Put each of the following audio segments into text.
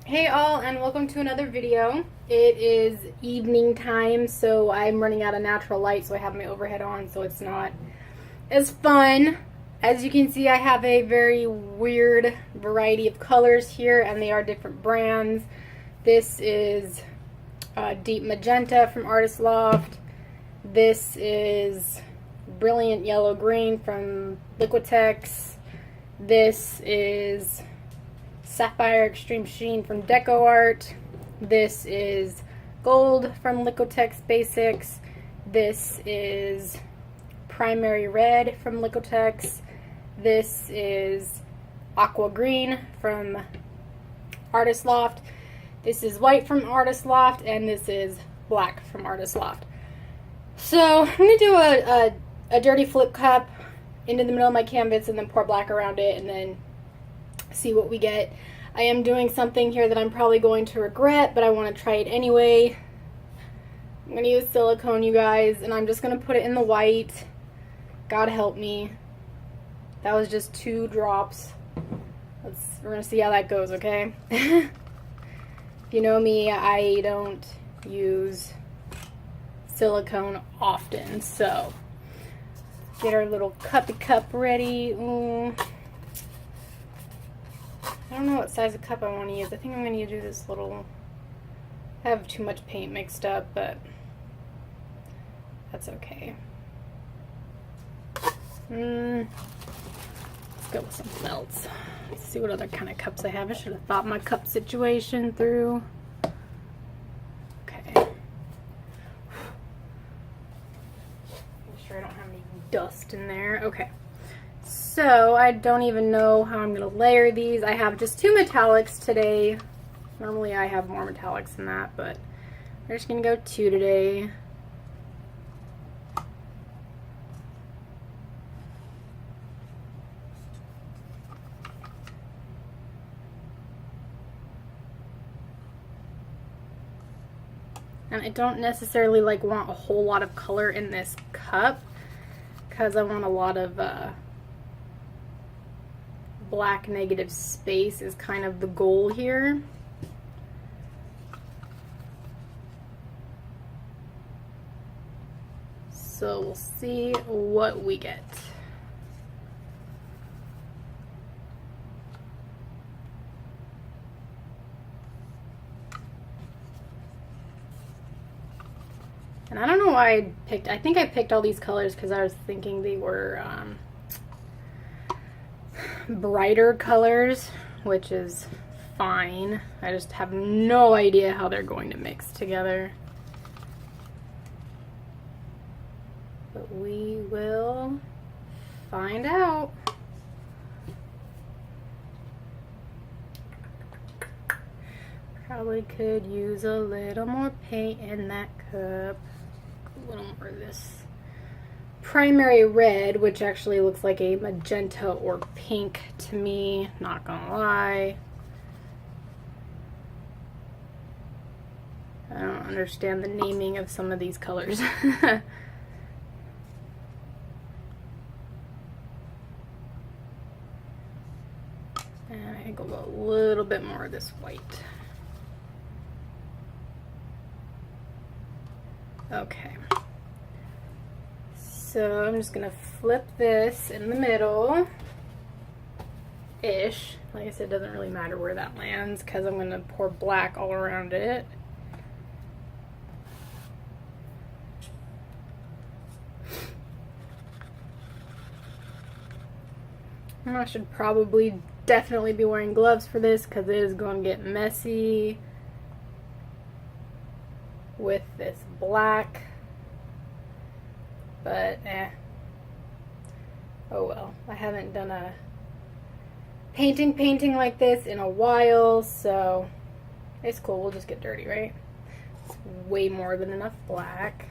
Hey all, and welcome to another video. It is evening time, so I'm running out of natural light, so I have my overhead on, so it's not as fun. As you can see, I have a very weird variety of colors here, and they are different brands. This is deep magenta from Artist Loft. This is brilliant yellow green from Liquitex. This is Sapphire Extreme Sheen from Deco Art. This is Gold from Liquitex Basics. This is Primary Red from Liquitex. This is Aqua Green from Artist Loft. This is White from Artist Loft, and this is Black from Artist Loft. So I'm going to do a dirty flip cup into the middle of my canvas and then pour black around it and then see what we get. I am doing something here that I'm probably going to regret, but I want to try it anyway. I'm going to use silicone, you guys, and I'm just going to put it in the white. God help me. That was just 2 drops. We're going to see how that goes, okay? If you know me, I don't use silicone often, so get our little cuppy cup ready. I don't know what size of cup I want to use. I think I'm going to do this little... I have too much paint mixed up, but that's okay. Let's go with something else. Let's see what other kind of cups I have. I should have thought my cup situation through. Okay. Make sure I don't have any dust in there. Okay. So I don't even know how I'm going to layer these. I have just 2 metallics today. Normally I have more metallics than that, but we're just going to go 2 today. And I don't necessarily want a whole lot of color in this cup because I want a lot of black negative space is kind of the goal here. So we'll see what we get. And I don't know why I think I picked all these colors because I was thinking they were brighter colors, which is fine. I just have no idea how they're going to mix together. But we will find out. Probably could use a little more paint in that cup. A little more of this Primary Red, which actually looks like a magenta or pink to me, not gonna lie. I don't understand the naming of some of these colors. And I think I'll go a little bit more of this white. Okay. So I'm just gonna flip this in the middle-ish. Like I said, it doesn't really matter where that lands because I'm gonna pour black all around it. And I should probably definitely be wearing gloves for this because it is going to get messy with this black. But oh well. I haven't done a painting like this in a while, so it's cool. We'll just get dirty, right? It's way more than enough black.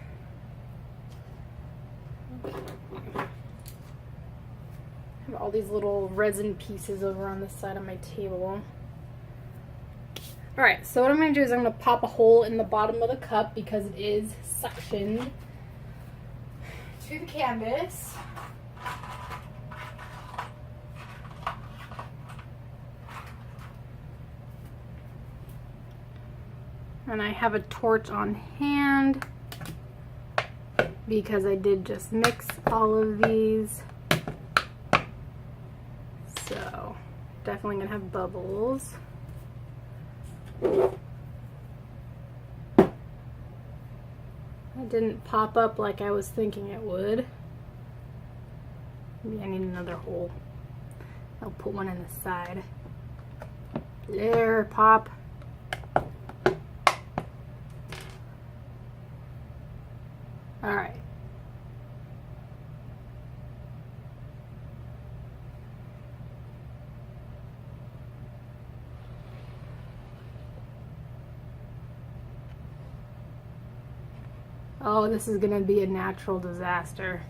I have all these little resin pieces over on the side of my table. Alright, so what I'm going to do is I'm going to pop a hole in the bottom of the cup because it is suctioned to the canvas. And I have a torch on hand because I did just mix all of these. So definitely gonna have bubbles. It didn't pop up like I was thinking it would. Maybe I need another hole. I'll put one in the side. There, pop. All right. Oh, this is gonna be a natural disaster.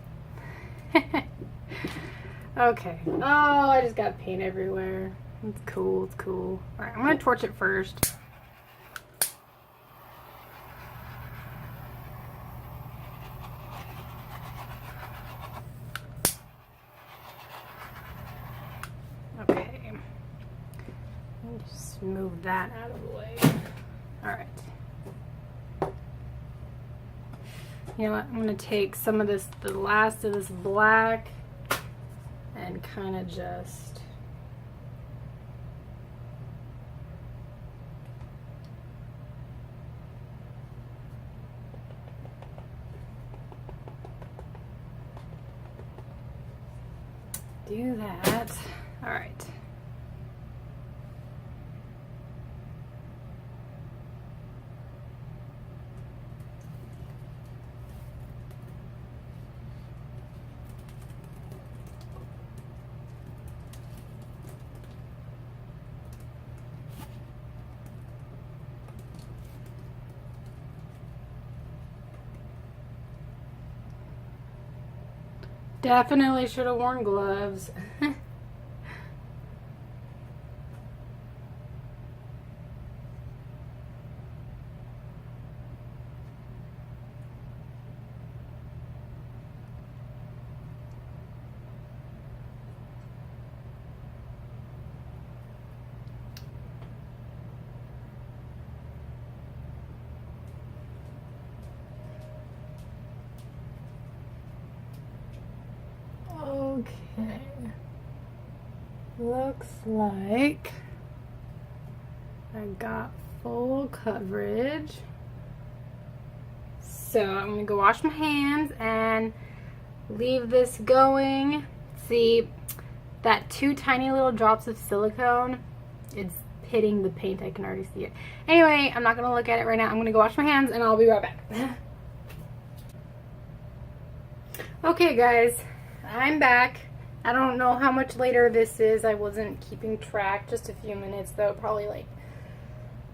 Okay. Oh, I just got paint everywhere. It's cool, it's cool. Alright, I'm gonna torch it first. Okay. Just move that out of the way. Alright. You know what, I'm going to take some of this, the last of this black, and kind of just do that. All right. Definitely should have worn gloves. Okay, looks like I got full coverage. So I'm gonna go wash my hands and leave this going. See, that 2 tiny little drops of silicone, it's hitting the paint. I can already see it. Anyway, I'm not gonna look at it right now. I'm gonna go wash my hands and I'll be right back. Okay guys, I'm back. I don't know how much later this is. I wasn't keeping track. Just a few minutes though, probably like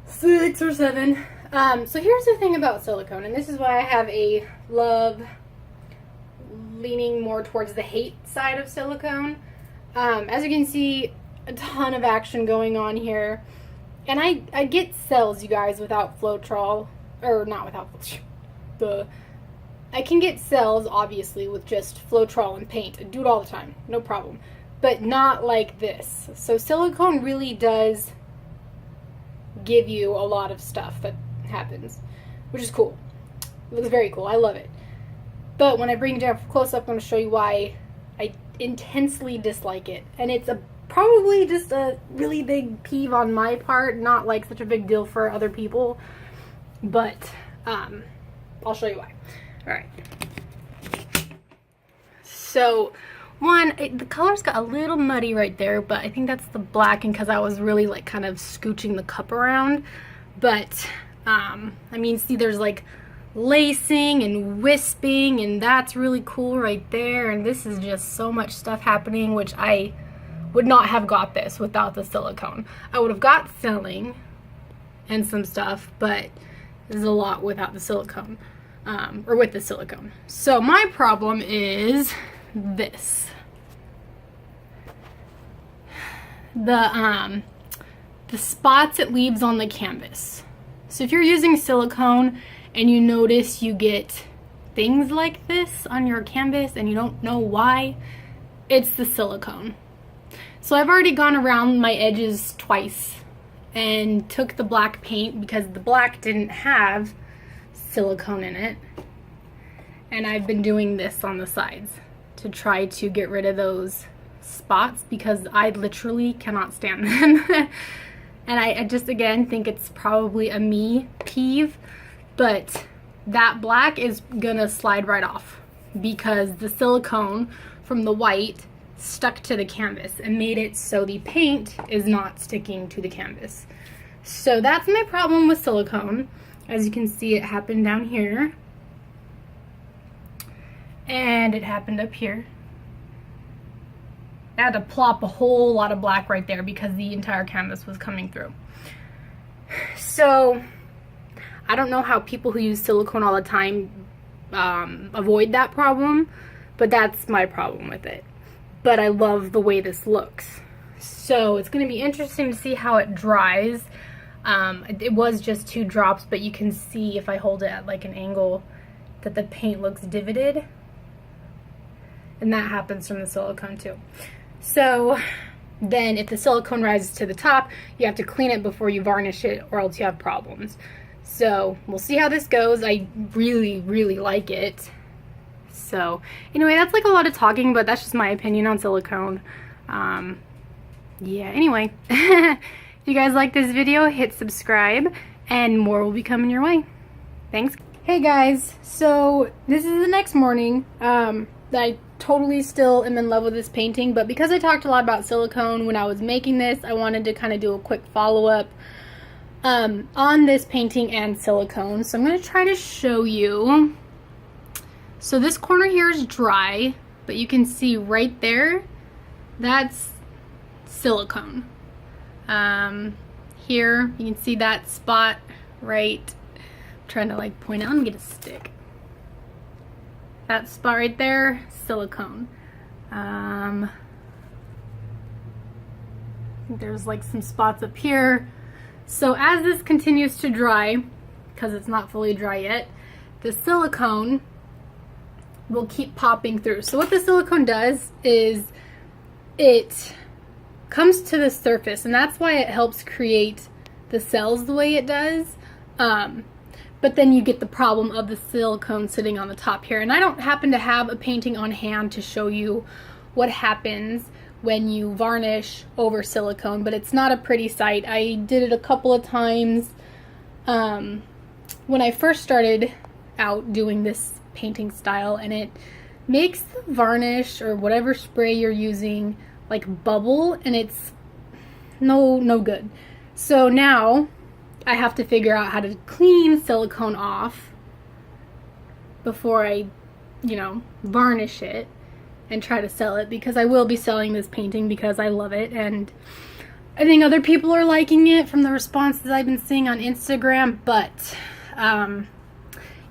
6 or 7. So here's the thing about silicone, and this is why I have a love leaning more towards the hate side of silicone. As you can see, a ton of action going on here. And I get cells, you guys, without Floetrol, or not without the. I can get cells, obviously, with just Floetrol and paint. I do it all the time, no problem. But not like this. So silicone really does give you a lot of stuff that happens, which is cool. It looks very cool. I love it. But when I bring it down close up, I'm going to show you why I intensely dislike it. And it's probably just a really big peeve on my part, not like such a big deal for other people. But I'll show you why. Alright, so the color's got a little muddy right there, but I think that's the black, and because I was really like kind of scooching the cup around. But I mean, see, there's like lacing and wisping, and that's really cool right there. And this is just so much stuff happening, which I would not have got this without the silicone. I would have got filling and some stuff, but there's a lot without the silicone. Or with the silicone. So my problem is this. The spots it leaves on the canvas. So if you're using silicone and you notice you get things like this on your canvas and you don't know why, it's the silicone. So I've already gone around my edges twice and took the black paint because the black didn't have silicone in it. And I've been doing this on the sides to try to get rid of those spots because I literally cannot stand them. And I just, again, think it's probably a me peeve, but that black is gonna slide right off because the silicone from the white stuck to the canvas and made it so the paint is not sticking to the canvas. So that's my problem with silicone. As you can see, it happened down here and it happened up here. I had to plop a whole lot of black right there because the entire canvas was coming through. So I don't know how people who use silicone all the time avoid that problem, but that's my problem with it. But I love the way this looks. So it's going to be interesting to see how it dries. It was just 2 drops, but you can see if I hold it at like an angle that the paint looks divoted. And that happens from the silicone too. So then if the silicone rises to the top, you have to clean it before you varnish it or else you have problems. So we'll see how this goes. I really, really like it. So anyway, that's like a lot of talking, but that's just my opinion on silicone. Yeah, anyway. If you guys like this video, hit subscribe and more will be coming your way. Thanks. Hey guys, so this is the next morning. I totally still am in love with this painting, but because I talked a lot about silicone when I was making this, I wanted to kind of do a quick follow-up on this painting and silicone. So I'm going to try to show you. So this corner here is dry, but you can see right there, that's silicone. Here, you can see that spot right. I'm trying to like point out, I'm going to get a stick. That spot right there, silicone. There's like some spots up here. So as this continues to dry, because it's not fully dry yet, the silicone will keep popping through. So what the silicone does is it comes to the surface, and that's why it helps create the cells the way it does. But then you get the problem of the silicone sitting on the top here. And I don't happen to have a painting on hand to show you what happens when you varnish over silicone, but it's not a pretty sight. I did it a couple of times when I first started out doing this painting style, and it makes the varnish or whatever spray you're using like bubble, and it's no good. So now I have to figure out how to clean silicone off before I, varnish it and try to sell it, because I will be selling this painting because I love it, and I think other people are liking it from the responses I've been seeing on Instagram, but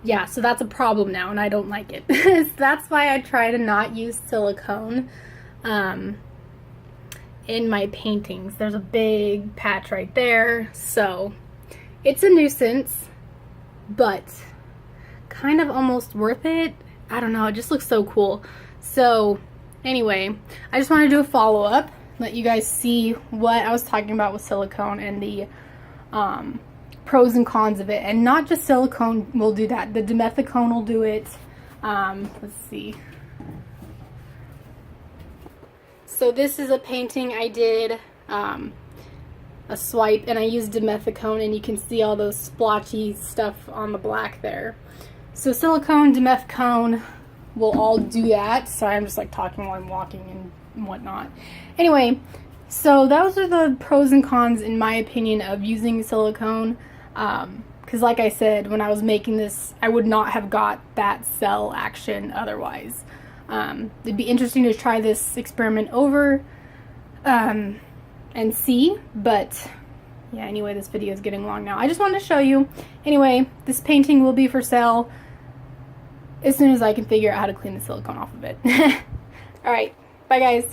yeah, so that's a problem now, and I don't like it. So that's why I try to not use silicone in my paintings. There's a big patch right there, so it's a nuisance, but kind of almost worth it. I don't know, it just looks so cool. So anyway, I just want to do a follow-up, let you guys see what I was talking about with silicone and the pros and cons of it. And not just silicone will do that, the dimethicone will do it. Let's see. So this is a painting I did, a swipe, and I used dimethicone, and you can see all those splotchy stuff on the black there. So silicone, dimethicone will all do that. Sorry, I'm just like talking while I'm walking and whatnot. Anyway, so those are the pros and cons in my opinion of using silicone, because like I said, when I was making this, I would not have got that cell action otherwise. It'd be interesting to try this experiment over and see, but yeah, anyway, this video is getting long now. I just wanted to show you. Anyway, this painting will be for sale as soon as I can figure out how to clean the silicone off of it. Alright, bye guys.